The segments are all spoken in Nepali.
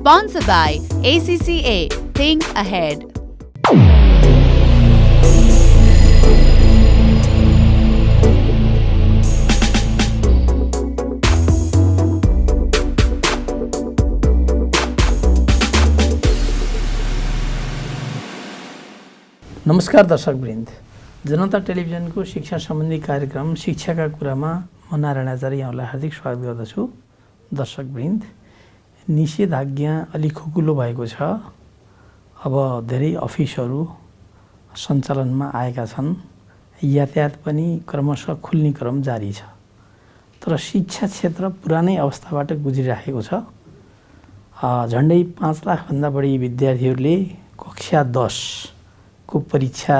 Sponsored by ACCA. Think ahead. नमस्कार दर्शकवृन्द, जनता टेलिभिजनको शिक्षा सम्बन्धी कार्यक्रम शिक्षाका कुरामा म नारायण आचार्य यहाँलाई हार्दिक स्वागत गर्दछु। दर्शकवृन्द, निषेधाज्ञा अलि खुकुलो भएको छ। अब धेरै अफिसहरू सञ्चालनमा आएका छन्, यातायात पनि क्रमशः खुल्ने क्रम जारी छ। तर शिक्षा क्षेत्र पुरानै अवस्थाबाट गुज्रिरहेको छ। झन्डै 5 लाखभन्दा बढी विद्यार्थीहरूले कक्षा 10 को परीक्षा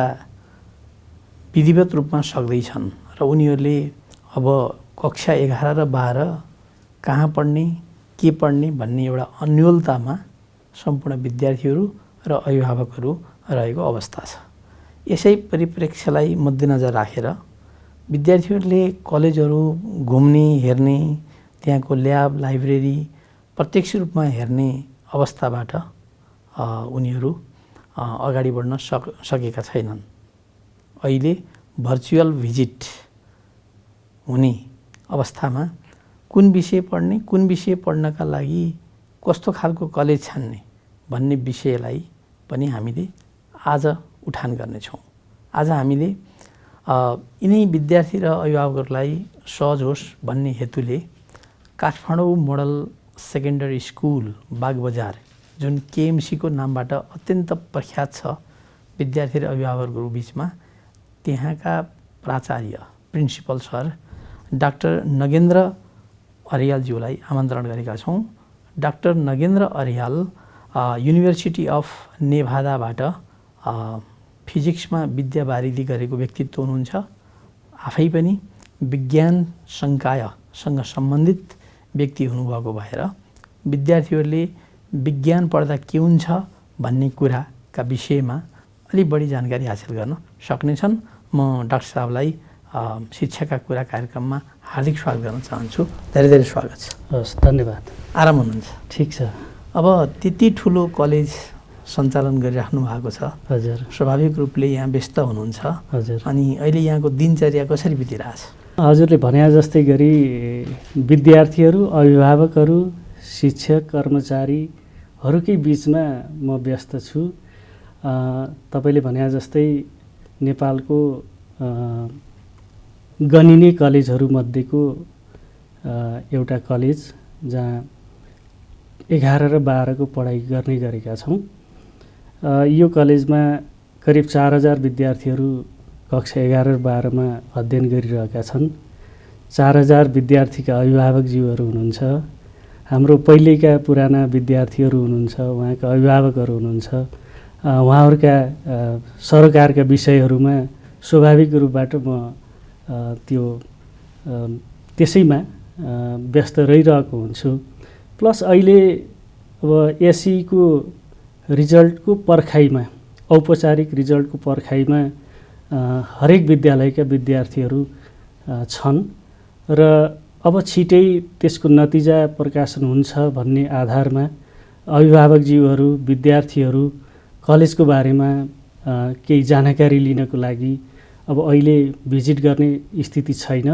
विधिवत रूपमा सक्दैछन् र उनीहरूले अब कक्षा 11 र 12 कहाँ पढ्ने, के पढ्ने भन्ने एउटा अन्योलतामा सम्पूर्ण विद्यार्थीहरू र अभिभावकहरू रहेको अवस्था छ। यसै परिप्रेक्ष्यलाई मध्यनजर राखेर विद्यार्थीहरूले कलेजहरू घुम्ने, हेर्ने, त्यहाँको ल्याब, लाइब्रेरी प्रत्यक्ष रूपमा हेर्ने अवस्थाबाट उनीहरू अगाडि बढ्न सकेका छैनन्। अहिले भर्चुअल भिजिट हुने अवस्थामा कुन विषय पढ्ने, कुन विषय पढ्नका लागि कस्तो खालको कलेज छान्ने भन्ने विषयलाई पनि हामीले आज उठान गर्नेछौँ। आज हामीले यिनै विद्यार्थी र अभिभावकहरूलाई सहज होस् भन्ने हेतुले Kathmandu model secondary school Bagbazar, जुन केएमसी को नामबाट अत्यन्त प्रख्यात छ विद्यार्थी र अभिभावकहरू बिचमा, त्यहाँका प्राचार्य प्रिन्सिपल सर डाक्टर नगेन्द्र अर्यालज्यूलाई आमन्त्रण गरेका छौँ। Doctor Nagendra Aryal university of नेभादाबाट फिजिक्समा विद्यावारिधि गरेको व्यक्तित्व हुनुहुन्छ। आफै पनि विज्ञान संकायसँग सम्बन्धित व्यक्ति हुनुभएको भएर विद्यार्थीहरूले विज्ञान पढ्दा के हुन्छ भन्ने कुराका विषयमा अलि बढी जानकारी हासिल गर्न सक्नेछन्। म डाक्टर साहबलाई शिक्षाका कुरा कार्यक्रममा हार्दिक स्वागत गर्न चाहन्छु। धेरै धेरै स्वागत छ। हस्, धन्यवाद। आराम हुनुहुन्छ? ठिक छ। अब त्यति ठुलो कलेज सञ्चालन गरिराख्नु भएको छ। हजुर। स्वाभाविक रूपले यहाँ व्यस्त हुनुहुन्छ। हजुर। अनि अहिले यहाँको दिनचर्या कसरी बितिरहेछ? हजुरले भने जस्तै गरी विद्यार्थीहरू, अभिभावकहरू, शिक्षक, कर्मचारीहरूकै बिचमा म व्यस्त छु। तपाईँले भने जस्तै नेपालको गनिने कलेजहरूमध्येको एउटा कलेज जहाँ 11 र 12 को पढाइ गर्ने गरेका छौँ। यो कलेजमा करिब 4000 विद्यार्थीहरू कक्षा 11 र 12 मा अध्ययन गरिरहेका छन्। 4000 विद्यार्थीका अभिभावकज्यूहरू हुनुहुन्छ। हाम्रो पहिलेका पुराना विद्यार्थीहरू हुनुहुन्छ, उहाँका अभिभावकहरू हुनुहुन्छ। उहाँहरूका सरकारका विषयहरूमा स्वाभाविक रूपबाट म त्यसैमा व्यस्त रहिरहेको हुन्छु। प्लस अहिले अब एसईको रिजल्टको पर्खाइमा, औपचारिक रिजल्टको पर्खाइमा हरेक विद्यालयका विद्यार्थीहरू छन् र अब छिटै त्यसको नतिजा प्रकाशन हुन्छ भन्ने आधारमा अभिभावकज्यूहरू, विद्यार्थीहरू कलेजको बारेमा केही जानकारी लिनको लागि अब अहिले भिजिट गर्ने स्थिति छैन।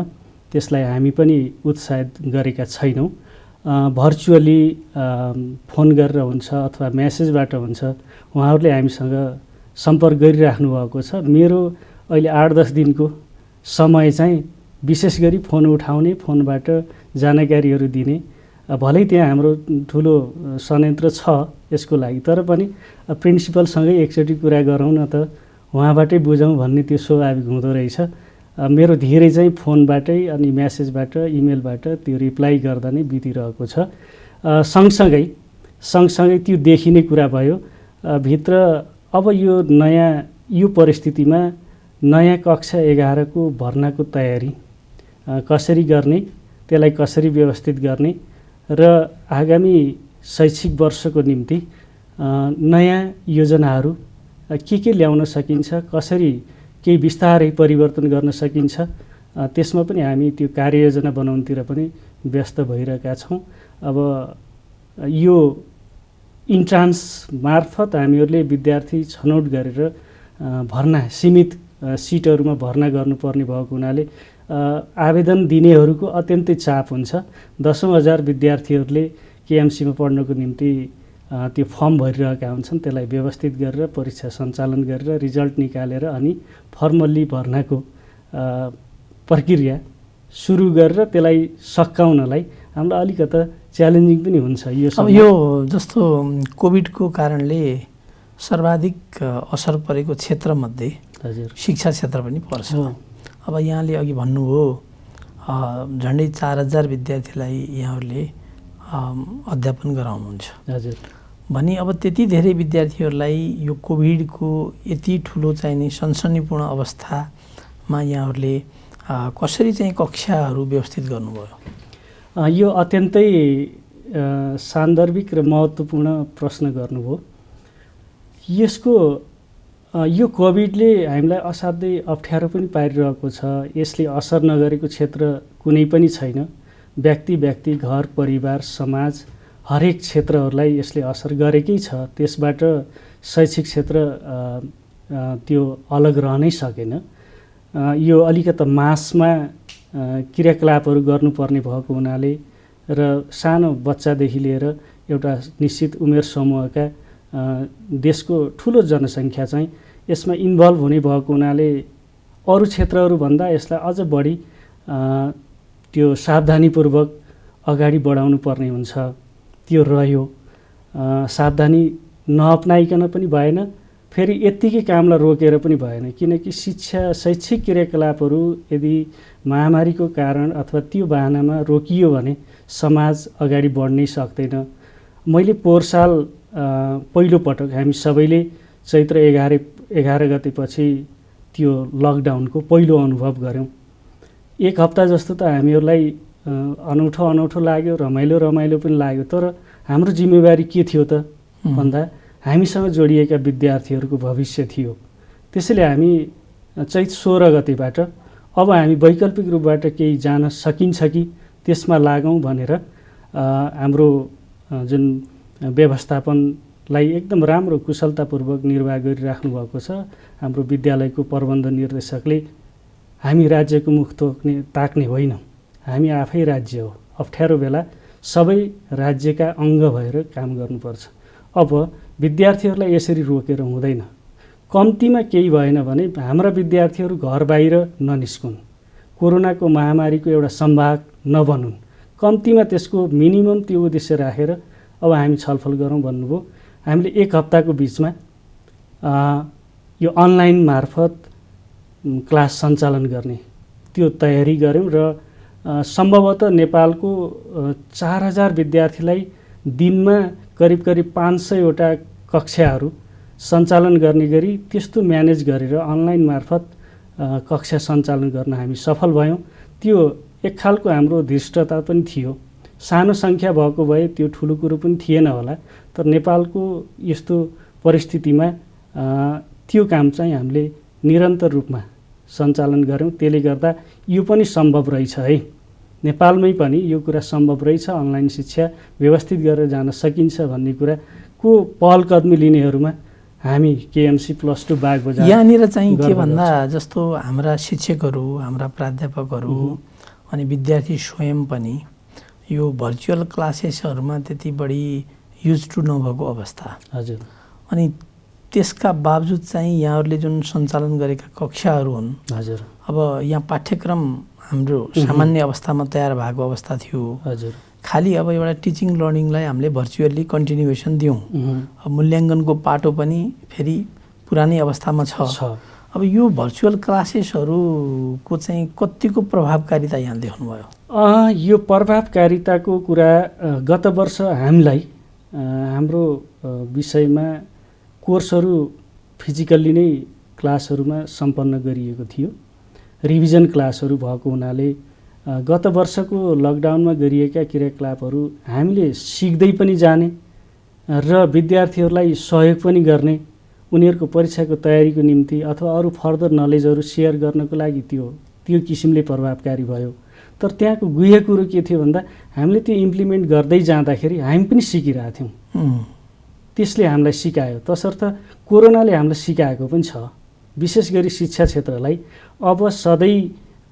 त्यसलाई हामी पनि उत्साहित गरेका छैनौँ। भर्चुअली फोन गरेर हुन्छ अथवा मेसेजबाट हुन्छ, उहाँहरूले हामीसँग सम्पर्क गरिराख्नु भएको छ। मेरो अहिले 8-10 दिनको समय चाहिँ विशेष गरी फोन उठाउने, फोनबाट जानकारीहरू दिने। भलै त्यहाँ हाम्रो ठुलो संयन्त्र छ यसको लागि, तर पनि प्रिन्सिपलसँगै एकचोटि कुरा गरौँ न त, उहाँबाटै बुझौँ भन्ने त्यो स्वाभाविक हुँदो रहेछ। मेरो धेरै चाहिँ फोनबाटै अनि मेसेजबाट, इमेलबाट त्यो रिप्लाई गर्दा नै बितिरहेको छ। सँगसँगै त्यो देखिने कुरा भयो भित्र अब यो परिस्थितिमा नयाँ कक्षा 11 को भर्नाको तयारी कसरी गर्ने, त्यसलाई कसरी व्यवस्थित गर्ने र आगामी शैक्षिक वर्षको निम्ति नयाँ योजनाहरू के ल्याउन सकिन्छ, कसरी केही बिस्तारै परिवर्तन गर्न सकिन्छ, त्यसमा पनि हामी त्यो कार्ययोजना बनाउनतिर पनि व्यस्त भइरहेका छौँ। अब यो इन्ट्रान्स मार्फत हामीहरूले विद्यार्थी छनौट गरेर भर्ना सीमित सिटहरूमा भर्ना गर्नुपर्ने भएको हुनाले आवेदन दिनेहरूको अत्यन्तै चाप हुन्छ। 10,000 विद्यार्थीहरूले केएमसीमा पढ्नको निम्ति त्यो फर्म भरिरहेका हुन्छन्। त्यसलाई व्यवस्थित गरेर परीक्षा सञ्चालन गरेर रिजल्ट निकालेर अनि फर्मल्ली भर्नाको प्रक्रिया सुरु गरेर त्यसलाई सकाउनलाई हामीलाई अलिकता च्यालेन्जिङ पनि हुन्छ। यो जस्तो कोभिडको कारणले सर्वाधिक असर परेको क्षेत्रमध्ये हजुर शिक्षा क्षेत्र पनि पर्छ। अब यहाँले अघि भन्नुभयो झन्डै 4,000 विद्यार्थीलाई यहाँहरूले अध्यापन गराउनुहुन्छ। हजुर भने अब त्यति धेरै विद्यार्थीहरूलाई यो कोभिडको यति ठुलो चाहिने सनसनीपूर्ण अवस्थामा यहाँहरूले कसरी चाहिँ कक्षाहरू व्यवस्थित गर्नुभयो? यो अत्यन्तै सान्दर्भिक र महत्त्वपूर्ण प्रश्न गर्नुभयो। यो कोभिडले हामीलाई असाध्यै अप्ठ्यारो पनि पारिरहेको छ। यसले असर नगरेको क्षेत्र कुनै पनि छैन। व्यक्ति घर परिवार समाज हरेक क्षेत्रहरूलाई यसले असर गरेकै छ। त्यसबाट शैक्षिक क्षेत्र त्यो अलग रहनै सकेन। यो अलिकता मासमा क्रियाकलापहरू गर्नुपर्ने भएको हुनाले र सानो बच्चादेखि लिएर एउटा निश्चित उमेर समूहका देशको ठुलो जनसङ्ख्या चाहिँ यसमा इन्भल्भ हुने भएको हुनाले अरू क्षेत्रहरूभन्दा यसलाई अझ बढी त्यो सावधानीपूर्वक अगाडि बढाउनु पर्ने हुन्छ। त्यो रह्यो। सावधानी नअपनाइकन पनि भएन, फेरि यत्तिकै कामलाई रोकेर पनि भएन। किनकि शैक्षिक क्रियाकलापहरू यदि महामारीको कारण अथवा त्यो बहानामा रोकियो भने समाज अगाडि बढ्नै सक्दैन। मैले पोहोर साल पहिलोपटक हामी सबैले चैत्र 11 गतेपछि त्यो लकडाउनको पहिलो अनुभव गऱ्यौँ। एक हप्ता जस्तो त हामीहरूलाई अनौठो लाग्यो, रमाइलो पनि लाग्यो। तर हाम्रो जिम्मेवारी के थियो त भन्दा हामीसँग जोडिएका विद्यार्थीहरूको भविष्य थियो। त्यसैले हामी चैत 16 गतेबाट अब हामी वैकल्पिक रूपबाट केही जान सकिन्छ कि त्यसमा लागौँ भनेर हाम्रो जुन व्यवस्थापनलाई एकदम राम्रो कुशलतापूर्वक निर्वाह गरिराख्नु भएको छ हाम्रो विद्यालयको प्रबन्ध निर्देशकले। हामी राज्यको मुख ताक्ने होइन, हामी आफै राज्य हो। अप्ठ्यारो बेला सबै राज्यका अङ्ग भएर काम गर्नुपर्छ। अब विद्यार्थीहरूलाई यसरी रोकेर हुँदैन। कम्तीमा केही भएन भने हाम्रा विद्यार्थीहरू घर बाहिर ननिस्कुन्, कोरोनाको महामारीको एउटा सम्भाग नबनुन्। कम्तीमा त्यसको मिनिमम त्यो उद्देश्य राखेर अब हामी छलफल गरौँ भन्नुभयो। हामीले एक हप्ताको बिचमा यो अनलाइन मार्फत क्लास सञ्चालन गर्ने त्यो तयारी गऱ्यौँ र सम्भवतः नेपालको 4,000 विद्यार्थीलाई दिनमा करिब 500वटा कक्षाहरू सञ्चालन गर्ने गरी त्यस्तो म्यानेज गरेर अनलाइन मार्फत कक्षा सञ्चालन गर्न हामी सफल भयौँ। त्यो एक खालको हाम्रो धृष्टता पनि थियो। सानो सङ्ख्या भएको भए त्यो ठुलो कुरो पनि थिएन होला। तर नेपालको यस्तो परिस्थितिमा त्यो काम चाहिँ हामीले निरन्तर रूपमा सञ्चालन गऱ्यौँ। त्यसले गर्दा यो पनि सम्भव रहेछ है, नेपालमै पनि यो कुरा सम्भव रहेछ, अनलाइन शिक्षा व्यवस्थित गरेर जान सकिन्छ भन्ने कुराको पहल कदमी लिनेहरूमा हामी केएमसी +2 बागबजार यहाँनिर चाहिँ के भन्दा जस्तो हाम्रा शिक्षकहरू, हाम्रा प्राध्यापकहरू अनि विद्यार्थी स्वयं पनि यो भर्चुअल क्लासेसहरूमा त्यति बढी युज टु नभएको अवस्था। हजुर। अनि त्यसका बावजुद चाहिँ यहाँहरूले जुन सञ्चालन गरेका कक्षाहरू हुन्, हजुर, अब यहाँ पाठ्यक्रम हाम्रो सामान्य अवस्थामा तयार भएको अवस्था थियो। हजुर। खालि अब एउटा टिचिङ लर्निङलाई हामीले भर्चुअल्ली कन्टिन्युएसन दियौँ। अब मूल्याङ्कनको पाटो पनि फेरि पुरानै अवस्थामा छ। अब यो भर्चुअल क्लासेसहरूको चाहिँ कतिको प्रभावकारिता यहाँ देख्नुभयो? यो प्रभावकारिताको कुरा गत वर्ष हामीलाई हाम्रो विषयमा कोर्सहरू फिजिकल्ली नै क्लासहरूमा सम्पन्न गरिएको थियो। रिभिजन क्लासहरू भएको हुनाले गत वर्षको लकडाउनमा गरिएका क्रियाकलापहरू हामीले सिक्दै पनि जाने र विद्यार्थीहरूलाई सहयोग पनि गर्ने, उनीहरूको परीक्षाको तयारीको निम्ति अथवा अरू फर्दर नलेजहरू सेयर गर्नको लागि त्यो किसिमले प्रभावकारी भयो। तर त्यहाँको गुह्य कुरो के थियो भन्दा हामीले त्यो इम्प्लिमेन्ट गर्दै जाँदाखेरि हामी पनि सिकिरहेको थियौँ। त्यसले हामीलाई सिकायो। तसर्थ कोरोनाले हामीलाई सिकाएको पनि छ, विशेष गरी शिक्षा क्षेत्रलाई अब सधैँ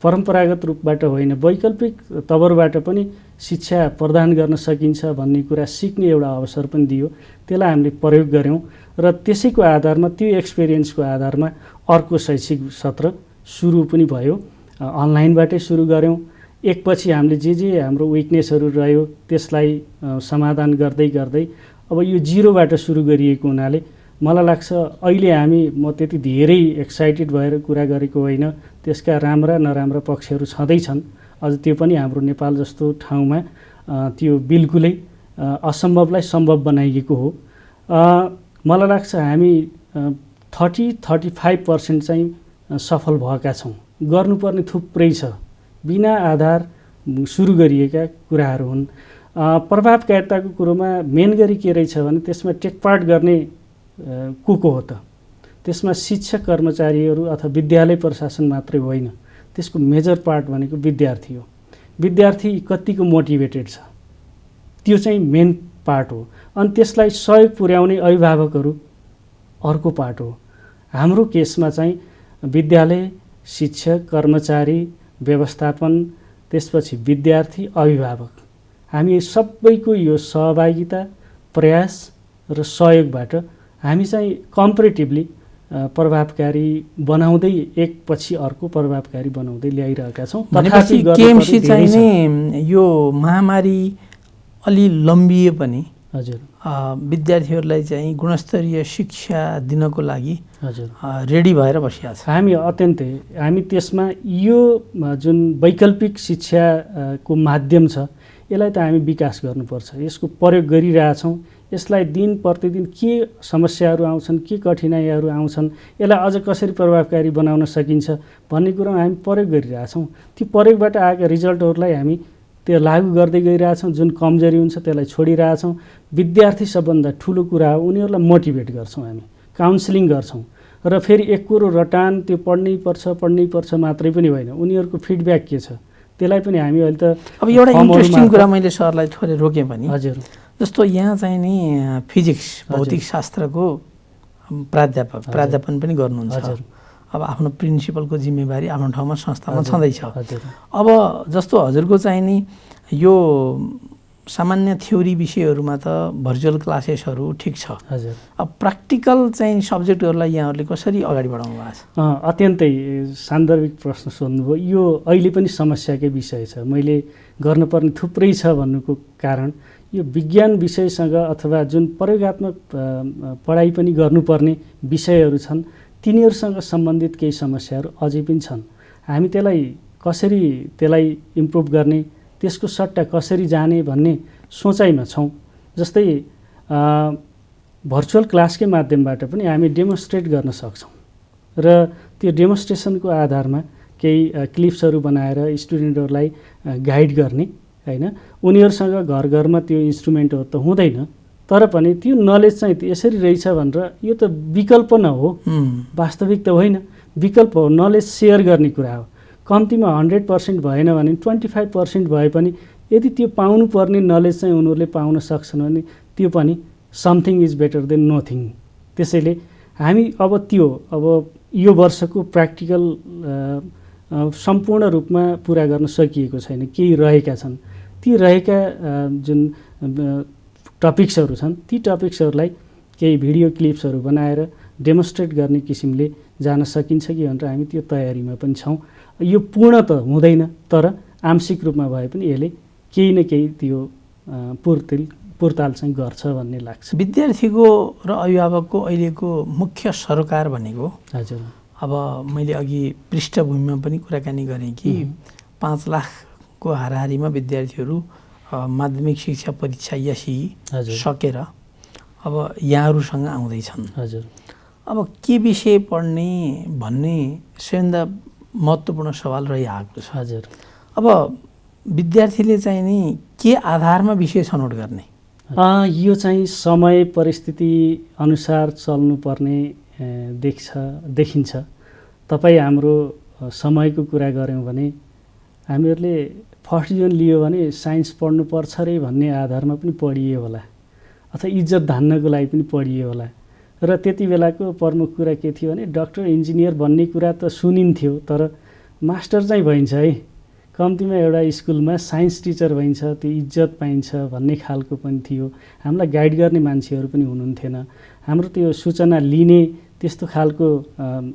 परम्परागत रूपबाट होइन वैकल्पिक तवरबाट पनि शिक्षा प्रदान गर्न सकिन्छ भन्ने कुरा सिक्ने एउटा अवसर पनि दियो। त्यसलाई हामीले प्रयोग गऱ्यौँ र त्यसैको आधारमा त्यो एक्सपिरियन्सको आधारमा अर्को शैक्षिक सत्र सुरु पनि भयो। अनलाइनबाटै सुरु गऱ्यौँ। एकपछि हामीले जे हाम्रो विकनेसहरू रह्यो त्यसलाई समाधान गर्दै गर्दै अब यो जिरोबाट सुरु गरिएको हुनाले मलाई लाग्छ अहिले म त्यति धेरै एक्साइटेड भएर कुरा गरेको होइन। त्यसका राम्रा नराम्रा पक्षहरू छँदैछन्। अझ त्यो पनि हाम्रो नेपाल जस्तो ठाउँमा त्यो बिल्कुलै असम्भवलाई सम्भव बनाइएको हो। मलाई लाग्छ हामी 30-35% चाहिँ सफल भएका छौँ। गर्नुपर्ने थुप्रै छ, बिना आधार सुरु गरिएका कुराहरू हुन्। प्रभावकारिताको कुरोमा मेन गरी के रहेछ भने त्यसमा टेकपार्ट गर्ने को हो त? त्यसमा शिक्षक कर्मचारीहरू अथवा विद्यालय प्रशासन मात्रै होइन, त्यसको मेजर पार्ट भनेको विद्यार्थी हो। विद्यार्थी कतिको मोटिभेटेड छ त्यो चाहिँ मेन पार्ट हो। अनि त्यसलाई सहयोग पुर्याउने अभिभावकहरू अर्को पार्ट हो। हाम्रो केसमा चाहिँ विद्यालय, शिक्षक, कर्मचारी, व्यवस्थापन, त्यसपछि विद्यार्थी, अभिभावक, हामी सबैको यो सहभागिता, प्रयास र सहयोगबाट हामी चाहिँ कम्पेरेटिभली प्रभावकारी बनाउँदै एकपछि अर्को प्रभावकारी बनाउँदै ल्याइरहेका छौँ। भनेपछि केएमसी चाहिँ नि यो महामारी अलि लम्बिए पनि हजुर विद्यार्थीहरूलाई चाहिँ गुणस्तरीय शिक्षा दिनको लागि हजुर रेडी भएर बसिया छ। हामी त्यसमा यो जुन वैकल्पिक शिक्षाको माध्यम छ यसलाई त हामी विकास गर्नुपर्छ। यसको प्रयोग गरिरहेछौँ। यसलाई दिन प्रतिदिन के समस्याहरू आउँछन्, के कठिनाइहरू आउँछन्, यसलाई अझ कसरी प्रभावकारी बनाउन सकिन्छ भन्ने कुरामा हामी प्रयोग गरिरहेछौँ। ती प्रयोगबाट आएका रिजल्टहरूलाई हामी त्यो लागू गर्दै गइरहेछौँ। जुन कमजोरी हुन्छ त्यसलाई छोडिरहेछौँ। विद्यार्थी सबभन्दा ठुलो कुरा हो, उनीहरूलाई मोटिभेट गर्छौँ, हामी काउन्सिलिङ गर्छौँ। र फेरि एक कुरो रटान त्यो पढ्नै पर्छ मात्रै पनि होइन, उनीहरूको फिडब्याक के छ त्यसलाई पनि हामी अहिले त अब एउटा इन्ट्रेस्टिङ कुरा मैले सरलाई थोरै रोकेँ पनि। हजुर जस्तो यहाँ चाहिँ नि फिजिक्स भौतिक शास्त्रको प्राध्यापन पनि गर्नुहुन्छ। अब आफ्नो प्रिन्सिपलको जिम्मेवारी आफ्नो ठाउँमा संस्थामा छँदैछ। अब जस्तो हजुरको चाहिँ नि यो सामान्य थ्योरी विषयहरूमा त भर्चुअल क्लासेसहरू ठिक छ। अब प्र्याक्टिकल चाहिँ सब्जेक्टहरूलाई यहाँहरूले कसरी अगाडि बढाउनु भएको छ? अत्यन्तै सान्दर्भिक प्रश्न सोध्नुभयो। यो अहिले पनि समस्याकै विषय छ। मैले गर्नुपर्ने थुप्रै छ भन्नुको कारण यो विज्ञान विषयसँग अथवा जुन प्रयोगात्मक पढाइ पनि गर्नुपर्ने विषयहरू छन् तिनीहरूसँग सम्बन्धित केही समस्याहरू अझै पनि छन्। हामी त्यसलाई इम्प्रुभ गर्ने, त्यसको सट्टा कसरी जाने भन्ने सोचाइमा छौँ। जस्तै भर्चुअल क्लासकै माध्यमबाट पनि हामी डेमोन्स्ट्रेट गर्न सक्छौँ र त्यो डेमोन्स्ट्रेसनको आधारमा केही क्लिप्सहरू बनाएर स्टुडेन्टहरूलाई गाइड गर्ने हैन। उनीहरूसँग घर घरमा त्यो इन्स्ट्रुमेन्टहरू त हुँदैन, तर पनि त्यो नलेज चाहिँ यसरी रहेछ भनेर यो त विकल्प न हो, वास्तविक त होइन, विकल्प हो। नलेज सेयर गर्ने कुरा हो। कम्तीमा 100% भएन भने 25% भए पनि यदि त्यो पाउनुपर्ने नलेज चाहिँ उनीहरूले पाउन सक्छन् भने त्यो पनि something is better than nothing. त्यसैले हामी अब यो वर्षको प्र्याक्टिकल सम्पूर्ण रूपमा पुरा गर्न सकिएको छैन, केही रहेका छन्। ती रहेका जुन टपिक्सहरू छन् ती टपिक्सहरूलाई केही भिडियो क्लिप्सहरू बनाएर डेमोन्स्ट्रेट गर्ने किसिमले जान सकिन्छ कि भनेर हामी त्यो तयारीमा पनि छौँ। यो पूर्ण त हुँदैन, तर आंशिक रूपमा भए पनि यसले केही न केही त्यो पुर्ताल चाहिँ गर्छ भन्ने लाग्छ। विद्यार्थीको र अभिभावकको अहिलेको मुख्य सरोकार भनेको हजुर अब मैले अघि पृष्ठभूमिमा पनि कुराकानी गरेँ कि 5 लाखको हाराहारीमा विद्यार्थीहरू माध्यमिक शिक्षा परीक्षा यसी सकेर अब यहाँहरूसँग आउँदैछन्। हजुर अब के विषय पढ्ने भन्ने सबैभन्दा महत्त्वपूर्ण सवाल रहिआएको छ। हजुर अब विद्यार्थीले चाहिँ नि के आधारमा विषय छनौट गर्ने? यो चाहिँ समय परिस्थिति अनुसार चल्नुपर्ने देखिन्छ। तपाईँ हाम्रो समयको कुरा गऱ्यौँ भने हामीहरूले फर्स्ट डिभिजन लियो भने साइन्स पढ्नुपर्छ रे भन्ने आधारमा पनि पढियो होला। अथवा इज्जत धान्नको लागि पनि पढियो होला। र त्यति बेलाको प्रमुख कुरा के थियो भने डक्टर इन्जिनियर बन्ने कुरा त सुनिन्थ्यो, तर मास्टर चाहिँ भइन्छ है, कम्तीमा एउटा स्कुलमा साइन्स टिचर भइन्छ, त्यो इज्जत पाइन्छ भन्ने खालको पनि थियो। हामीलाई गाइड गर्ने मान्छेहरू पनि हुनुहुन्थेन, हाम्रो त्यो सूचना लिने त्यस्तो खालको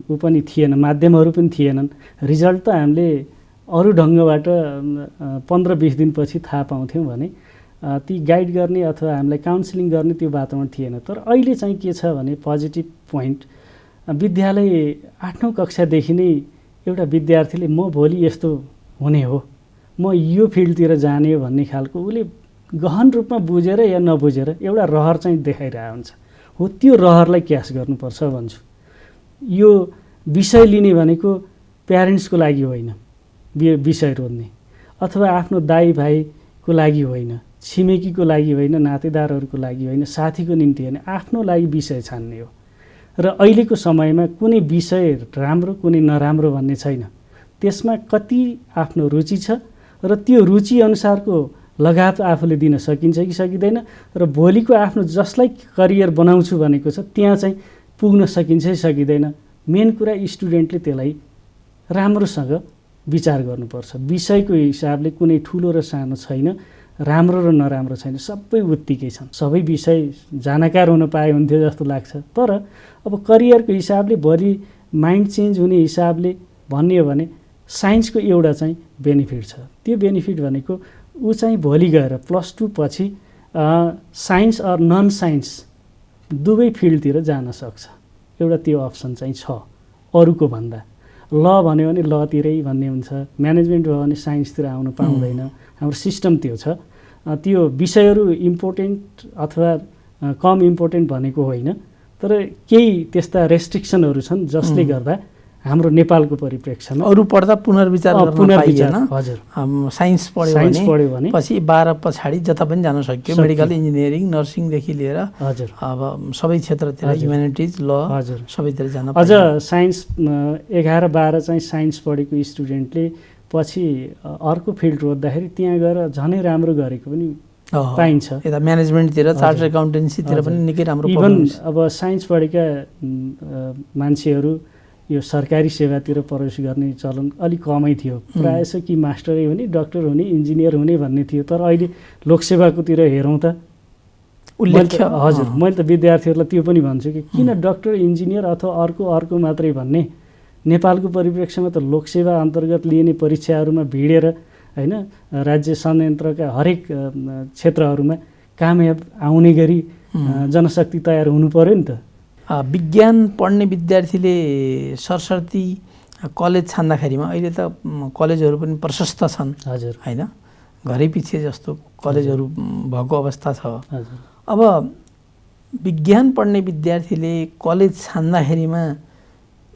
ऊ पनि थिएन, माध्यमहरू पनि थिएनन्। रिजल्ट त हामीले अरू ढङ्गबाट 15-20 दिनपछि थाहा पाउँथ्यौँ भने ती गाइड गर्ने अथवा हामीलाई काउन्सिलिङ गर्ने त्यो वातावरण थिएन। तर अहिले चाहिँ के छ भने पोजिटिभ पोइन्ट, विद्यालय 8औँ कक्षादेखि नै एउटा विद्यार्थीले म भोलि यस्तो हुने हो, म यो फिल्डतिर जाने हो भन्ने खालको उसले गहन रूपमा बुझेर या नबुझेर एउटा रहर चाहिँ देखाइरहेको हुन्छ। हो, त्यो रहरलाई क्यास गर्नुपर्छ भन्छु। यो विषय लिने भनेको प्यारेन्ट्सको लागि होइन, विषय रोज्ने, अथवा आफ्नो दाइ भाइको लागि होइन, छिमेकीको लागि होइन, नातेदारहरूको लागि होइन, साथीको निम्ति होइन, आफ्नो लागि विषय छान्ने हो। र अहिलेको समयमा कुनै विषय राम्रो कुनै नराम्रो भन्ने छैन, त्यसमा कति आफ्नो रुचि छ र त्यो रुचि अनुसारको लगाव आफूले दिन सकिन्छ कि सकिँदैन, र भोलिको आफ्नो जसलाई करियर बनाउँछु भनेको छ त्यहाँ चाहिँ पुग्न सकिन्छ कि सकिँदैन। मेन कुरा स्टुडेन्टले त्यसलाई राम्रोसँग विचार गर्नुपर्छ। विषयको हिसाबले कुनै ठुलो र सानो छैन, राम्रो र नराम्रो छैन, सबै उत्तिकै छन्। सबै विषय जानकार हुन पाए हुन्थ्यो जस्तो लाग्छ। तर अब करियरको हिसाबले भोलि माइन्ड चेन्ज हुने हिसाबले भन्ने हो भने साइन्सको एउटा चाहिँ बेनिफिट छ। त्यो बेनिफिट भनेको ऊ चाहिँ भोलि गएर +2 पछि साइन्स अर नन साइन्स दुवै फिल्डतिर जान सक्छ। एउटा त्यो अप्सन चाहिँ छ अरूको भन्दा। ल भन्यो भने लतिरै भन्ने हुन्छ, म्यानेजमेन्ट भयो भने साइन्सतिर आउनु पाउँदैन। हाम्रो सिस्टम त्यो छ। त्यो विषयहरू इम्पोर्टेन्ट अथवा कम इम्पोर्टेन्ट भनेको होइन, तर केही त्यस्ता रेस्ट्रिक्सनहरू छन् जसले गर्दा हाम्रो नेपालको परिप्रेक्ष्यमा अरू पढ्दा पुनर्विचार गर्न पाइएन। हजुर, साइन्स पढ्यो भने पछि 12 पछाडि जता पनि जान सक्यो, मेडिकल इन्जिनियरिङ नर्सिङदेखि लिएर हजुर अब सबै क्षेत्रतिर ह्युम्यानिटिज ल हजुर सबैतिर जान अझ साइन्स 11-12 चाहिँ साइन्स पढेको स्टुडेन्टले पछि अर्को फिल्ड रोज्दाखेरि त्यहाँ गएर झनै राम्रो गरेको पनि पाइन्छ। यता म्यानेजमेन्टतिर चार्टर्ड एकाउन्टेन्सीतिर पनि निकै राम्रो इभन अब साइन्स पढेका मान्छेहरू यो सरकारी सेवातिर प्रवेश गर्ने चलन अलिक कमै थियो। प्रायः जसो कि मास्टरै हुने, डक्टर हुने, इन्जिनियर हुने भन्ने थियो। तर अहिले लोकसेवाकोतिर हेरौँ त उल्लेख्य। हजुर, मैले त विद्यार्थीहरूलाई त्यो पनि भन्छु कि किन डक्टर इन्जिनियर अथवा अर्को मात्रै भन्ने। नेपालको परिप्रेक्ष्यमा त लोकसेवा अन्तर्गत लिइने परीक्षाहरूमा भिडेर होइन राज्य संयन्त्रका हरेक क्षेत्रहरूमा कामयाब आउने गरी जनशक्ति तयार हुनु पर्यो नि त। विज्ञान पढ्ने विद्यार्थीले सरस्वती कलेज छान्दाखेरिमा अहिले त कलेजहरू पनि प्रशस्त छन्। हजुर, होइन घरै पछि जस्तो कलेजहरू भएको अवस्था छ। अब विज्ञान पढ्ने विद्यार्थीले कलेज छान्दाखेरिमा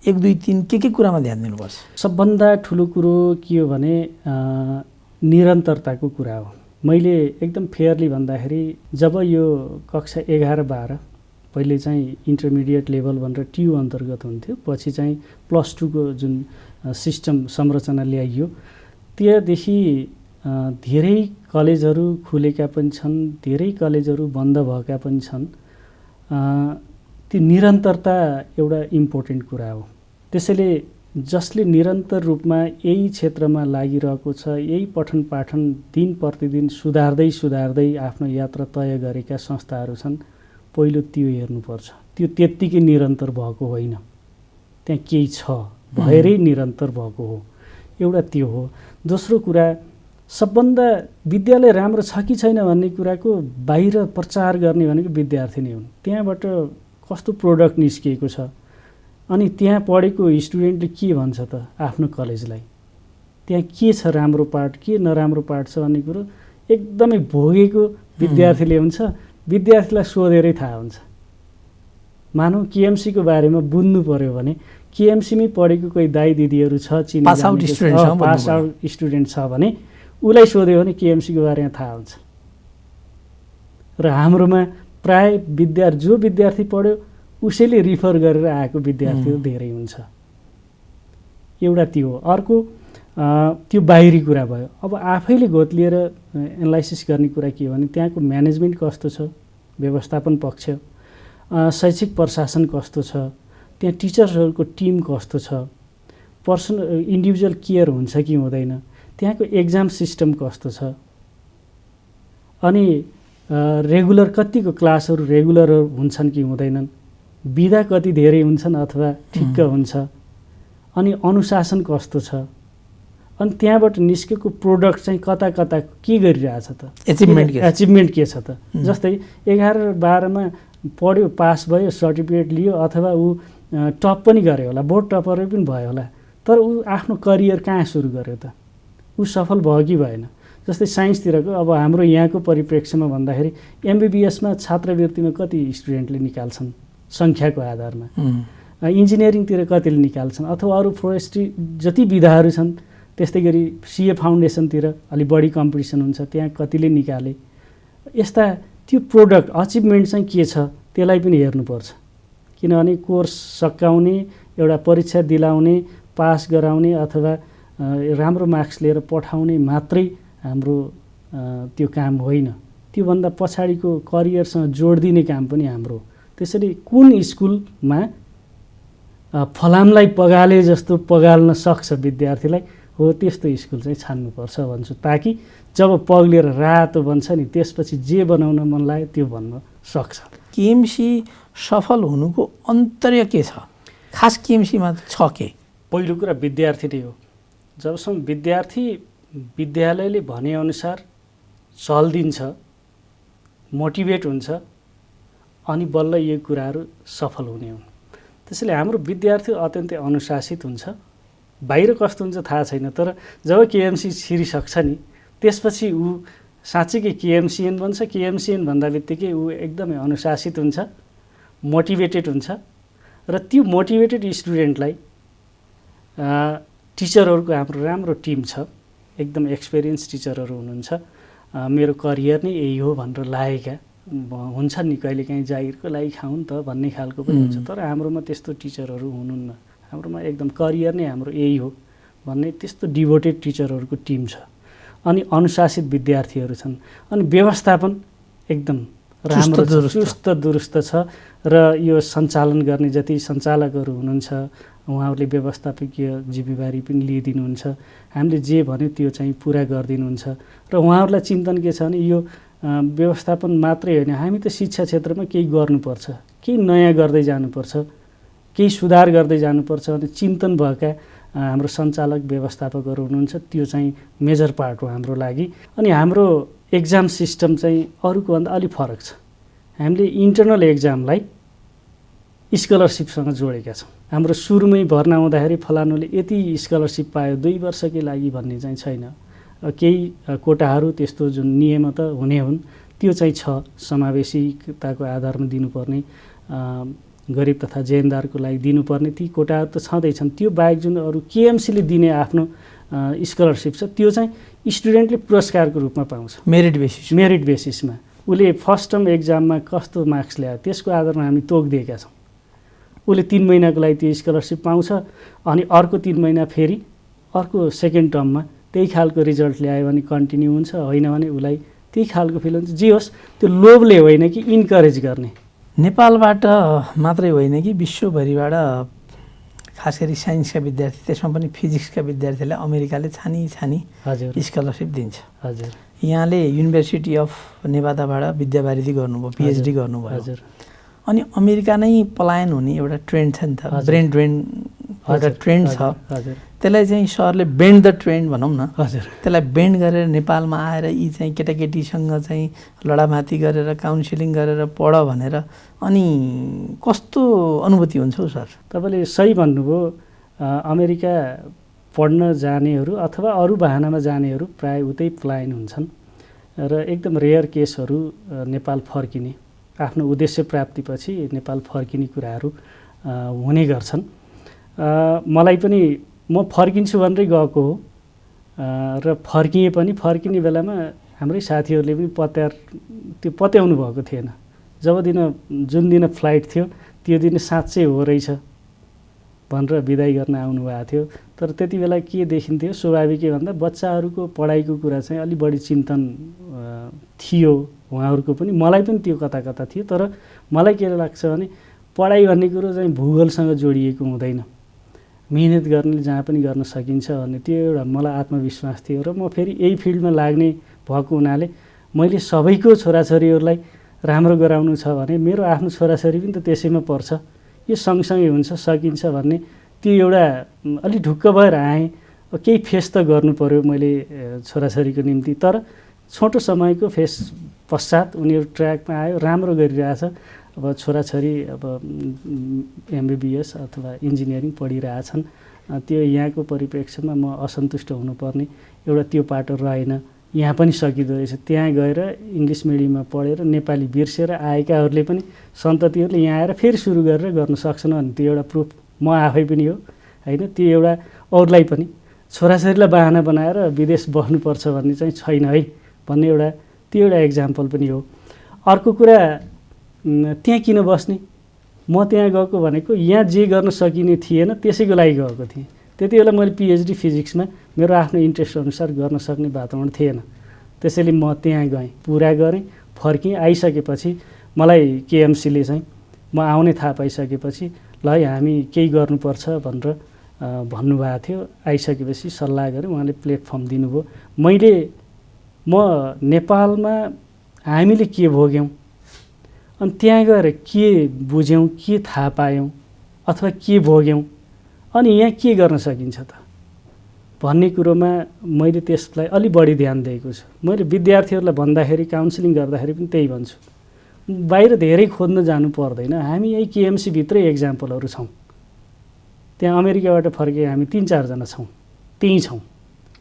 1, 2, 3 के कुरामा ध्यान दिनुपर्छ? सबभन्दा ठुलो कुरो के हो भने निरन्तरताको कुरा हो। मैले एकदम फेयरली भन्दाखेरि जब यो कक्षा 11-12 पहिले चाहिँ इन्टरमिडिएट लेभल भनेर ट्यु अन्तर्गत हुन्थ्यो, पछि चाहिँ +2 को जुन सिस्टम संरचना ल्याइयो, त्यहाँदेखि धेरै कलेजहरू खुलेका पनि छन्, धेरै कलेजहरू बन्द भएका पनि छन्। ती निरन्तरता एउटा इम्पोर्टेन्ट कुरा हो। त्यसैले जसले निरन्तर रूपमा यही क्षेत्रमा लागिरहेको छ, यही पठन पाठन दिन प्रतिदिन सुधार्दै आफ्नो यात्रा तय गरेका संस्थाहरू छन्, पहिलो त्यो हेर्नुपर्छ। त्यो त्यत्तिकै निरन्तर भएको होइन, त्यहाँ केही छ भएरै निरन्तर भएको हो। एउटा त्यो हो। दोस्रो कुरा, सबभन्दा विद्यालय राम्रो छ कि छैन भन्ने कुराको बाहिर प्रचार गर्ने भनेको विद्यार्थी नै हुन्। त्यहाँबाट कस्तो प्रोडक्ट निस्किएको छ, अनि त्यहाँ पढेको स्टुडेन्टले के भन्छ त आफ्नो कलेजलाई, त्यहाँ के छ राम्रो पार्ट के नराम्रो पार्ट छ भन्ने कुरो एकदमै भोगेको विद्यार्थीले हुन्छ। विद्यार्थीलाई सोधेरै थाहा हुन्छ। मानौँ केएमसीको बारेमा बुझ्नु पर्यो भने केएमसीमै पढेको कोही दाइ दिदीहरू छ, चिनी पास आउट स्टुडेन्ट छ भने उसलाई सोध्यो भने केएमसीको बारेमा थाहा हुन्छ। र हाम्रोमा प्राय जो विद्यार्थी पढ्यो उसैले रिफर गरेर आएको विद्यार्थीहरू धेरै हुन्छ। एउटा त्यो हो। अर्को त्यो बाहिरी कुरा भयो। अब आफैले घोत्लिएर एनालाइसिस गर्ने कुरा के हो भने त्यहाँको म्यानेजमेन्ट कस्तो छ, व्यवस्थापन पक्ष, शैक्षिक प्रशासन कस्तो छ, त्यहाँ टिचर्सहरूको टिम कस्तो छ, इन्डिभिजुअल केयर हुन्छ कि हुँदैन, त्यहाँको एक्जाम सिस्टम कस्तो छ, अनि रेगुलर कतिको क्लासहरू रेगुलर हुन्छन् कि हुँदैनन्, बिदा कति धेरै हुन्छन् अथवा ठिक्क हुन्छ, अनि अनुशासन कस्तो छ, अनि त्यहाँबाट निस्केको प्रोडक्ट चाहिँ कता कता के गरिरहेछ त, एचिभमेन्ट के छ त। जस्तै 11-12मा पढ्यो, पास भयो, सर्टिफिकेट लियो, अथवा ऊ टप पनि गर्यो होला, बोर्ड टपरै पनि भयो होला, तर ऊ आफ्नो करियर कहाँ सुरु गर्यो त, ऊ सफल भयो कि भएन। जस्तै साइन्सतिरको अब हाम्रो यहाँको परिप्रेक्ष्यमा भन्दाखेरि एमबिबिएसमा छात्रवृत्तिमा कति स्टुडेन्टले निकाल्छन् सङ्ख्याको आधारमा, इन्जिनियरिङतिर कतिले निकाल्छन्, अथवा अरू फोरेस्ट्री जति विधाहरू छन्, त्यस्तै गरी सिए फाउन्डेसनतिर अलि बढी कम्पिटिसन हुन्छ, त्यहाँ कतिले निकाले। यस्ता त्यो प्रोडक्ट अचिभमेन्ट चाहिँ के छ त्यसलाई पनि हेर्नुपर्छ, किनभने कोर्स सकाउने, एउटा परीक्षा दिलाउने, पास गराउने अथवा राम्रो मार्क्स लिएर पठाउने मात्रै हाम्रो त्यो काम होइन, त्योभन्दा पछाडिको करियरसँग जोडिदिने काम पनि हाम्रो। त्यसैले कुन स्कुलमा फलामलाई पगाले जस्तो पगाल्न सक्छ विद्यार्थीलाई, हो त्यस्तो स्कुल चाहिँ छान्नुपर्छ भन्छु, ताकि जब पग्लेर रातो बन्छ नि त्यसपछि जे बनाउन मन लाग्यो त्यो भन्न सक्छ। केएमसी सफल हुनुको अन्तर्य के छ, खास केएमसीमा छ के? पहिलो कुरा विद्यार्थी नै हो। जबसम्म विद्यार्थी विद्यालयले भनेअनुसार चल्दिन्छ, मोटिभेट हुन्छ, अनि बल्ल यो कुराहरू सफल हुने हुन्। त्यसैले हाम्रो विद्यार्थी अत्यन्तै अनुशासित हुन्छ, बाहिर कस्तो हुन्छ थाहा छैन, तर जब केएमसी छिरिसक्छ नि त्यसपछि ऊ साँच्चीकै केएमसिएन बन्छ। केएमसिएन भन्दा बित्तिकै ऊ एकदमै अनुशासित हुन्छ, मोटिभेटेड हुन्छ, र त्यो मोटिभेटेड स्टुडेन्टलाई टिचरहरूको हाम्रो राम्रो टिम छ, एकदम एक्सपिरियन्स टिचरहरू हुनुहुन्छ, मेरो करियर नै यही हो भनेर लागेका हुन्छन् नि, कहिलेकाहीँ जागिरको लागि खाउन् त भन्ने खालको पनि हुन्छ, तर हाम्रोमा त्यस्तो टिचरहरू हुनुहुन्न। हाम्रोमा एकदम करियर नै हाम्रो यही हो भन्ने त्यस्तो डिभोटेड टिचरहरूको टिम छ, अनि अनुशासित विद्यार्थीहरू छन्, अनि व्यवस्थापन एकदम राम्रो चुस्त दुरुस्त छ, र यो सञ्चालन गर्ने जति सञ्चालकहरू हुनुहुन्छ उहाँहरूले व्यवस्थापकीय जिम्मेवारी पनि लिइदिनुहुन्छ, हामीले जे भन्यो त्यो चाहिँ पुरा गरिदिनुहुन्छ, र उहाँहरूलाई चिन्तन के छ भने यो व्यवस्थापन मात्रै होइन, हामी त शिक्षा क्षेत्रमा केही गर्नुपर्छ, केही नयाँ गर्दै जानुपर्छ, केही सुधार गर्दै जानुपर्छ भने चिन्तन भएका हाम्रो सञ्चालक व्यवस्थापकहरू हुनुहुन्छ, त्यो चाहिँ मेजर पार्ट हो हाम्रो लागि। अनि हाम्रो एक्जाम सिस्टम चाहिँ अरूको भन्दा अलिक फरक छ। हामीले इन्टरनल एक्जामलाई स्कलरसिपसँग जोडेका छौँ। हाम्रो सुरुमै भर्ना हुँदाखेरि फलानुले यति स्कलरसिप पायो 2 वर्षकै लागि भन्ने चाहिँ छैन। केही कोटाहरू त्यस्तो जुन नियम त हुने हुन् त्यो चाहिँ छ, समावेशिताको आधारमा दिनुपर्ने, गरिब तथा जेनदारको लागि दिनुपर्ने ती कोटाहरू त छँदैछन्। त्यो बाहेक जुन अरू केएमसीले दिने आफ्नो स्कलरसिप छ त्यो चाहिँ स्टुडेन्टले पुरस्कारको रूपमा पाउँछ, मेरिट बेसिसमा। उसले फर्स्ट टर्म एक्जाममा कस्तो मार्क्स ल्यायो त्यसको आधारमा हामी तोकिदिएका छौँ। उसले 3 महिनाको लागि त्यो स्कलरसिप पाउँछ, अनि अर्को 3 महिना फेरि अर्को सेकेन्ड टर्ममा त्यही खालको रिजल्ट ल्यायो भने कन्टिन्यू हुन्छ, होइन भने उसलाई त्यही खालको फिल हुन्छ। जे होस् त्यो लोभले होइन कि इन्करेज गर्ने। नेपालबाट मात्रै होइन कि विश्वभरिबाट खास गरी साइन्सका विद्यार्थी, त्यसमा पनि फिजिक्सका विद्यार्थीलाई अमेरिकाले छानी स्कलरसिप दिन्छ। हजुर, यहाँले युनिभर्सिटी अफ नेवादाबाट विद्यावारिधि गर्नुभयो, पिएचडी गर्नुभयो। हजुर, अनि अमेरिका नै पलायन हुने एउटा ट्रेन्ड छ नि त, ब्रेन ड्रेन एउटा ट्रेन्ड छ। हजुर, त्यसलाई चाहिँ सरले बेन्ड द ट्रेन्ड भनौँ न, हजुर, त्यसलाई बेन्ड गरेर नेपालमा आएर यी चाहिँ केटाकेटीसँग चाहिँ लडामाथि गरेर काउन्सिलिङ गरेर पढ भनेर, अनि कस्तो अनुभूति हुन्छ हौ सर? तपाईँले सही भन्नुभयो। अमेरिका पढ्न जानेहरू अथवा अरू बहानामा जानेहरू प्रायः उतै पलायन हुन्छन्, र एकदम रेयर केसहरू नेपाल फर्किने, आफ्नो उद्देश्य प्राप्तिपछि नेपाल फर्किने कुराहरू हुने गर्छन्। मलाई पनि म फर्किन्छु भनेरै गएको हो, र फर्किएँ पनि। फर्किने बेलामा हाम्रै साथीहरूले पनि पत्याउनु भएको थिएन। जुन दिन फ्लाइट थियो त्यो दिन साँच्चै हो रहेछ भनेर बिदाई गर्न आउनुभएको थियो, तर त्यति बेला के देखिन्थ्यो स्वाभाविकै भन्दा बच्चाहरूको पढाइको कुरा चाहिँ अलि बढी चिन्तन थियो उहाँहरूको पनि, मलाई पनि त्यो कता कता थियो। तर मलाई के लाग्छ भने पढाइ भन्ने कुरो चाहिँ भूगोलसँग जोडिएको हुँदैन, मिहिनेत गर्नेले जहाँ पनि गर्न सकिन्छ भन्ने त्यो एउटा मलाई आत्मविश्वास थियो। र म फेरि यही फिल्डमा लाग्ने भएको हुनाले मैले सबैको छोराछोरीहरूलाई राम्रो गराउनु छ भने मेरो आफ्नो छोराछोरी पनि त त्यसैमा पर्छ, यो सँगसँगै हुन्छ, सकिन्छ भन्ने त्यो एउटा अलि ढुक्क भएर आएँ। केही फेस त गर्नु पर्यो मैले छोराछोरीको निम्ति। तर छोटो समयको फेस पश्चात उनीहरू ट्र्याकमा आयो, राम्रो गरिरहेछ। अब छोराछोरी अब MBBS अथवा इन्जिनियरिङ पढिरहेछन्। त्यो यहाँको परिप्रेक्ष्यमा म असन्तुष्ट हुनुपर्ने एउटा त्यो पाटो रहेन। यहाँ पनि सकिँदो रहेछ। त्यहाँ गएर इङ्ग्लिस मिडियममा पढेर नेपाली बिर्सेर आएकाहरूले पनि सन्ततिहरूले यहाँ आएर फेरि सुरु गरेर गर्न सक्छन् भने त्यो एउटा प्रुफ म आफै पनि हो होइन। त्यो एउटा अरूलाई पनि छोराछोरीलाई बाहना बनाएर विदेश बस्नुपर्छ भन्ने चाहिँ छैन है भन्ने एउटा त्यो एउटा एक्जाम्पल पनि हो। अर्को कुरा त्यहाँ किन बस्ने, म त्यहाँ गएको भनेको यहाँ जे गर्न सकिने थिएन त्यसैको लागि गएको थिएँ। त्यति बेला मैले PhD फिजिक्समा मेरो आफ्नो इन्ट्रेस्ट अनुसार गर्न सक्ने वातावरण थिएन, त्यसैले म त्यहाँ गएँ, पुरा गरेँ, फर्केँ। आइसकेपछि मलाई KMCले चाहिँ म आउने थाहा पाइसकेपछि ल हामी केही गर्नुपर्छ भनेर भन्नुभएको थियो। आइसकेपछि सल्लाह गरेँ, उहाँले प्लेटफर्म दिनुभयो। म नेपालमा हामीले के भोग्यौँ अनि त्यहाँ गएर के बुझ्यौँ, के थाहा पायौँ अथवा के भोग्यौँ अनि यहाँ के गर्न सकिन्छ त भन्ने कुरोमा मैले त्यसलाई अलि बढी ध्यान दिएको छु। मैले विद्यार्थीहरूलाई भन्दाखेरि, काउन्सिलिङ गर्दाखेरि पनि त्यही भन्छु, बाहिर धेरै खोज्न जानु पर्दैन। हामी यही KMC भित्रै एक्जाम्पलहरू छौँ। त्यहाँ अमेरिकाबाट फर्के हामी 3-4 जना छौँ, त्यहीँ छौँ।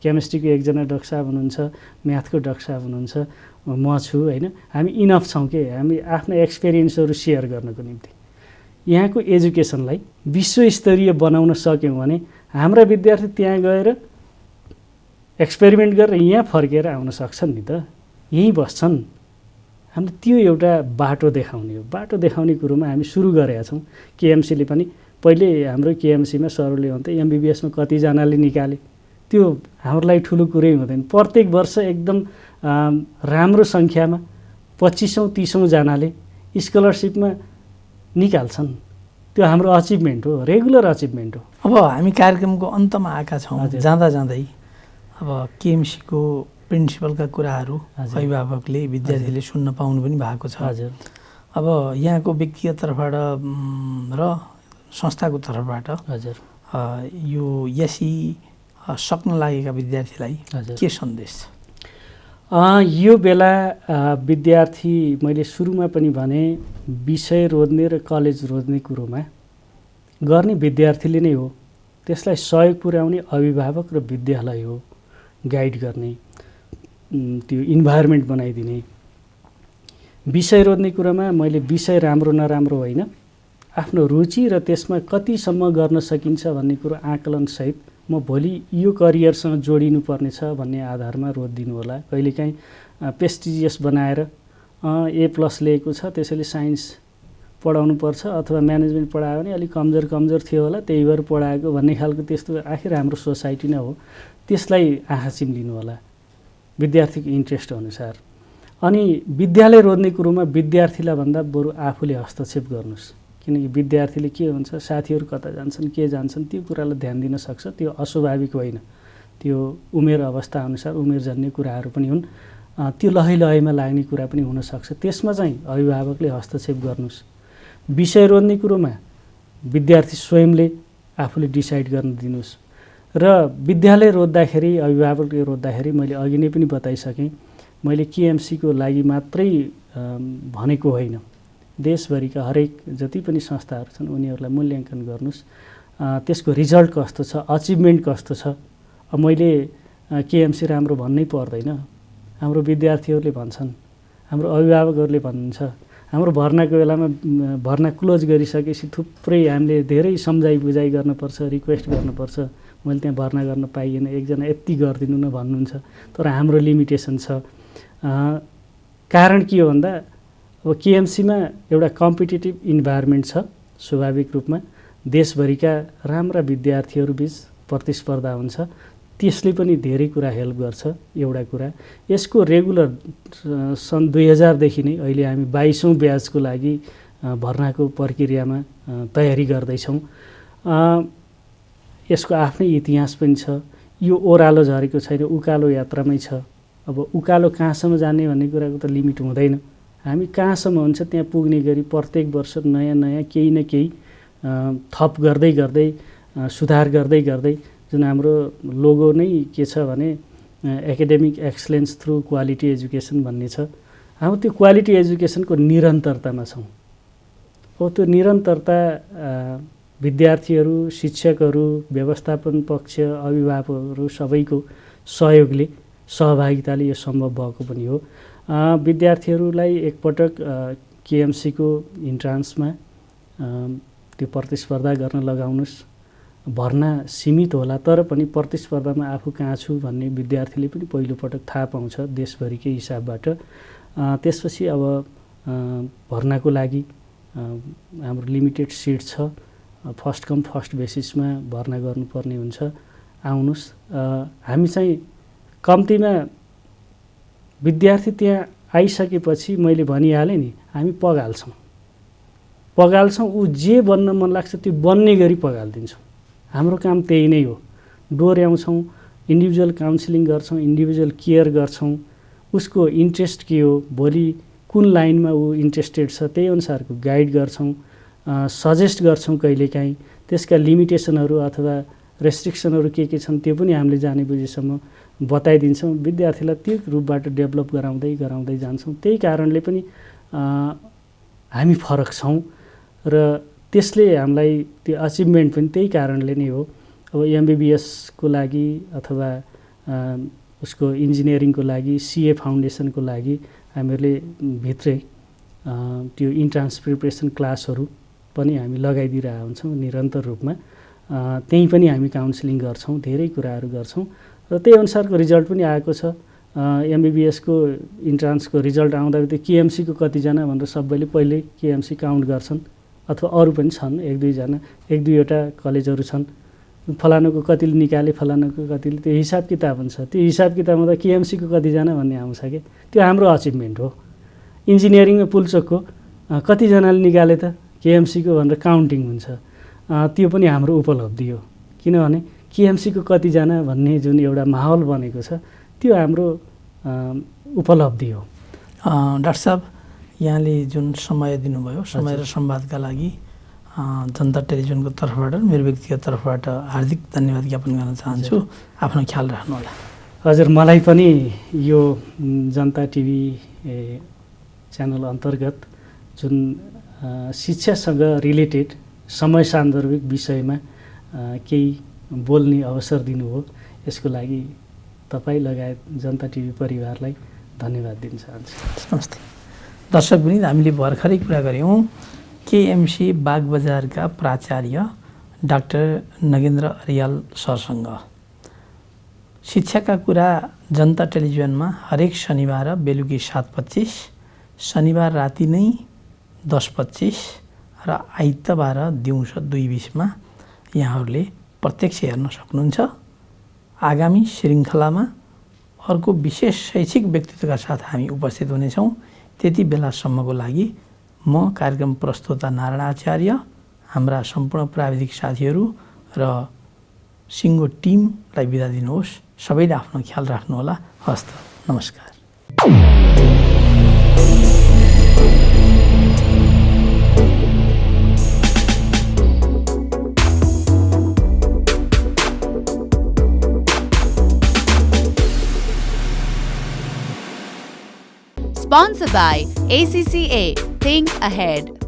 केमिस्ट्रीको एकजना डाक्टर साहब हुनुहुन्छ, म्याथको डाक्टर साहब हुनुहुन्छ, म छु होइन। हामी इनफ छौँ कि हामी आफ्नो एक्सपिरियन्सहरू सेयर गर्नको निम्ति। यहाँको एजुकेसनलाई विश्वस्तरीय बनाउन सक्यौँ भने हाम्रा विद्यार्थी त्यहाँ गएर एक्सपेरिमेन्ट गरेर यहाँ फर्केर आउन सक्छन् नि त, यहीँ बस्छन्। हामीले त्यो एउटा बाटो देखाउने हो। बाटो देखाउने कुरोमा हामी सुरु गरेका छौँ। KMCले पनि पहिले हाम्रो KMCमा सरले भन्थे MBBSमा कतिजनाले निकाले, त्यो हाम्रो लागि ठुलो कुरै हुँदैन। प्रत्येक वर्ष एकदम राम्रो सङ्ख्यामा 2500-3000 जनाले स्कलरसिपमा निकाल्छन्। त्यो हाम्रो अचिभमेन्ट हो, रेगुलर अचिभमेन्ट हो। अब हामी कार्यक्रमको अन्तमा आएका छौँ। जाँदा जाँदै अब KMCको प्रिन्सिपलका कुराहरू अभिभावकले विद्यार्थीले सुन्न पाउनु पनि भएको छ। हजुर। अब यहाँको व्यक्तिगत तर्फबाट र संस्थाको तर्फबाट हजुर यो एसई सक्न लागेका विद्यार्थीलाई के सन्देश छ? यो बेला विद्यार्थी, मैले सुरुमा पनि भने, विषय रोज्ने र कलेज रोज्ने कुरोमा गर्ने विद्यार्थीले नै हो। त्यसलाई सहयोग पुर्याउने अभिभावक र विद्यालय हो, गाइड गर्ने, त्यो इन्भाइरोमेन्ट बनाइदिने। विषय रोज्ने कुरामा मैले विषय राम्रो नराम्रो होइन, आफ्नो रुचि र त्यसमा कतिसम्म गर्न सकिन्छ भन्ने कुरो आकलनसहित म भोलि यो करियरसँग जोडिनुपर्ने छ भन्ने आधारमा रोजिदिनु होला। कहिलेकाहीँ प्रेस्टिजियस बनाएर A+ लिएको छ त्यसैले साइन्स पढाउनुपर्छ अथवा म्यानेजमेन्ट पढायो भने अलिक कमजोर थियो होला त्यही भएर पढाएको भन्ने खालको, त्यस्तो आखिर हाम्रो सोसाइटी नै हो। त्यसलाई आँखा चिम्लिनु होला विद्यार्थीको इन्ट्रेस्ट अनुसार। अनि विद्यालय रोज्ने कुरोमा विद्यार्थीलाई भन्दा बरु आफूले हस्तक्षेप गर्नुहोस्, किनकि विद्यार्थीले के हुन्छ, साथीहरू कता जान्छन्, के जान्छन्, त्यो कुरालाई ध्यान दिन सक्छ। त्यो अस्वाभाविक होइन, त्यो उमेर अवस्था अनुसार उमेरजन्य कुराहरू पनि हुन्, त्यो लहैलहैमा लाग्ने कुरा पनि हुनसक्छ। त्यसमा चाहिँ अभिभावकले हस्तक्षेप गर्नुहोस्। विषय रोज्ने कुरोमा विद्यार्थी स्वयंले आफूले डिसाइड गर्न दिनुहोस्। र विद्यालय रोज्दाखेरि, अभिभावकले रोज्दाखेरि मैले अघि नै पनि बताइसकेँ, मैले KMCको लागि मात्रै भनेको होइन, देशभरिका हरेक जति पनि संस्थाहरू छन् उनीहरूलाई मूल्याङ्कन गर्नुहोस्, त्यसको रिजल्ट कस्तो छ, अचिभमेन्ट कस्तो छ। अब मैले KMC राम्रो भन्नै पर्दैन, हाम्रो विद्यार्थीहरूले भन्छन्, हाम्रो अभिभावकहरूले भन्नुहुन्छ। हाम्रो भर्नाको बेलामा भर्ना क्लोज गरिसकेपछि थुप्रै हामीले धेरै सम्झाइ बुझाइ गर्नुपर्छ, रिक्वेस्ट गर्नुपर्छ। मैले त्यहाँ भर्ना गर्न पाइएन, एकजना यति गरिदिनु न भन्नुहुन्छ, तर हाम्रो लिमिटेसन छ। कारण के हो भन्दा अब KMCमा एउटा कम्पिटिटिभ इन्भाइरोमेन्ट छ, स्वाभाविक रूपमा देशभरिका राम्रा विद्यार्थीहरू बिच प्रतिस्पर्धा हुन्छ त्यसले पनि धेरै कुरा हेल्प गर्छ। एउटा कुरा यसको रेगुलर सन् 2000 देखि नै अहिले हामी 22औं ब्याचको लागि भर्नाको प्रक्रियामा तयारी गर्दैछौँ। यसको आफ्नै इतिहास पनि छ। यो ओह्रालो झरेको छैन, उकालो यात्रामै छ। अब उकालो कहाँसम्म जाने भन्ने कुराको त लिमिट हुँदैन। हामी कहाँसम्म हुन्छ त्यहाँ पुग्ने गरी प्रत्येक वर्ष नयाँ नयाँ केही न केही थप गर्दै गर्दै सुधार गर्दै गर्दै जुन हाम्रो लोगो नै के छ भने academic excellence through quality education भन्ने छ। हामी त्यो क्वालिटी एजुकेसनको निरन्तरतामा छौँ। हो त्यो निरन्तरता विद्यार्थीहरू, शिक्षकहरू, व्यवस्थापन पक्ष, अभिभावकहरू सबैको सहयोगले, सहभागिताले यो सम्भव भएको पनि हो। विद्यार्थीहरूलाई एकपटक केएमसीको इन्ट्रान्समा त्यो प्रतिस्पर्धा गर्न लगाउनुहोस्। भर्ना सीमित होला तर पनि प्रतिस्पर्धामा आफू कहाँ छु भन्ने विद्यार्थीले पनि पहिलोपटक थाहा पाउँछ देशभरिकै हिसाबबाट। त्यसपछि अब भर्नाको लागि हाम्रो लिमिटेड सिट छ। फर्स्ट कम फर्स्ट बेसिसमा भर्ना गर्नुपर्ने हुन्छ। आउनुहोस्। हामी चाहिँ कम्तीमा विद्यार्थी त्यहाँ आइसकेपछि मैले भनिहालेँ नि, हामी पगाल्छौँ। ऊ जे बन्न मन लाग्छ त्यो बन्ने गरी पगालिदिन्छौँ। हाम्रो काम त्यही नै हो। डोर्याउँछौँ, इन्डिभिजुअल काउन्सिलिङ गर्छौँ, इन्डिभिजुअल केयर गर्छौँ। उसको इन्ट्रेस्ट के हो, भोलि कुन लाइनमा ऊ इन्ट्रेस्टेड छ त्यही अनुसारको गाइड गर्छौँ, सजेस्ट गर्छौँ। कहिलेकाहीँ त्यसका लिमिटेसनहरू अथवा रेस्ट्रिक्सनहरू के छन् त्यो पनि हामीले जाने बुझेसम्म बताइदिन्छौँ। विद्यार्थीलाई त्यो रूपबाट डेभलप गराउँदै जान्छौँ। त्यही कारणले पनि हामी फरक छौँ र त्यसले हामीलाई त्यो अचिभमेन्ट पनि त्यही कारणले नै हो। अब एमबिबिएसको लागि अथवा उसको इन्जिनियरिङको लागि, सिए फाउन्डेसनको लागि हामीहरूले भित्रै त्यो इन्ट्रान्स प्रिपरेसन क्लासहरू पनि हामी लगाइदिरहेका हुन्छौँ निरन्तर रूपमा। त्यहीँ पनि हामी काउन्सिलिङ गर्छौँ, धेरै कुराहरू गर्छौँ र त्यही अनुसारको रिजल्ट पनि आएको छ। एमबिबिएसको इन्ट्रान्सको रिजल्ट आउँदा केएमसीको कतिजना भनेर सबैले पहिले केएमसी काउन्ट गर्छन्, अथवा अरू पनि छन् एक दुईवटा कलेजहरू छन्। फलानुको कतिले निकाले, फलानुको कतिले, त्यो हिसाब किताब हुन्छ। त्यो हिसाब किताबमा त केएमसीको कतिजना भन्ने आउँछ कि त्यो हाम्रो अचिभमेन्ट हो। इन्जिनियरिङमा पुल्चोकको कतिजनाले निकाले त केएमसीको भनेर काउन्टिङ हुन्छ। त्यो पनि हाम्रो उपलब्धि हो। किनभने केएमसीको कतिजना भन्ने जुन एउटा माहौल बनेको छ त्यो हाम्रो उपलब्धि हो। डाक्टर साहब, यहाँले जुन समय दिनुभयो, समय र संवादका लागि जनता टेलिभिजनको तर्फबाट, मेरो व्यक्तिगत तर्फबाट हार्दिक धन्यवाद ज्ञापन गर्न चाहन्छु। आफ्नो ख्याल राख्नुहोला। हजुर, मलाई पनि यो जनता टिभी च्यानल अन्तर्गत जुन शिक्षासँग रिलेटेड समय सान्दर्भिक विषयमा केही बोल्ने अवसर दिनुभयो, यसको लागि तपाईँ लगायत जनता टिभी परिवारलाई धन्यवाद दिन चाहन्छु। नमस्ते दर्शकवृन्द, हामीले भर्खरै कुरा गऱ्यौँ केएमसी बागबजारका प्राचार्य डाक्टर नगेन्द्र अर्याल सरसँग। शिक्षाका कुरा जनता टेलिभिजनमा हरेक शनिबार बेलुकी 7:25, शनिबार राति नै 10:25 र आइतबार दिउँसो 2:20मा यहाँहरूले प्रत्यक्ष हेर्न सक्नुहुन्छ। आगामी श्रृङ्खलामा अर्को विशेष शैक्षिक व्यक्तित्वका साथ हामी उपस्थित हुनेछौँ। त्यति बेलासम्मको लागि म कार्यक्रम प्रस्तोता नारायण आचार्य, हाम्रा सम्पूर्ण प्राविधिक साथीहरू र सिङ्गो टिमलाई बिदा दिनुहोस्। सबैले आफ्नो ख्याल राख्नुहोला। हस्त, नमस्कार। Sponsored by ACCA. Think Ahead.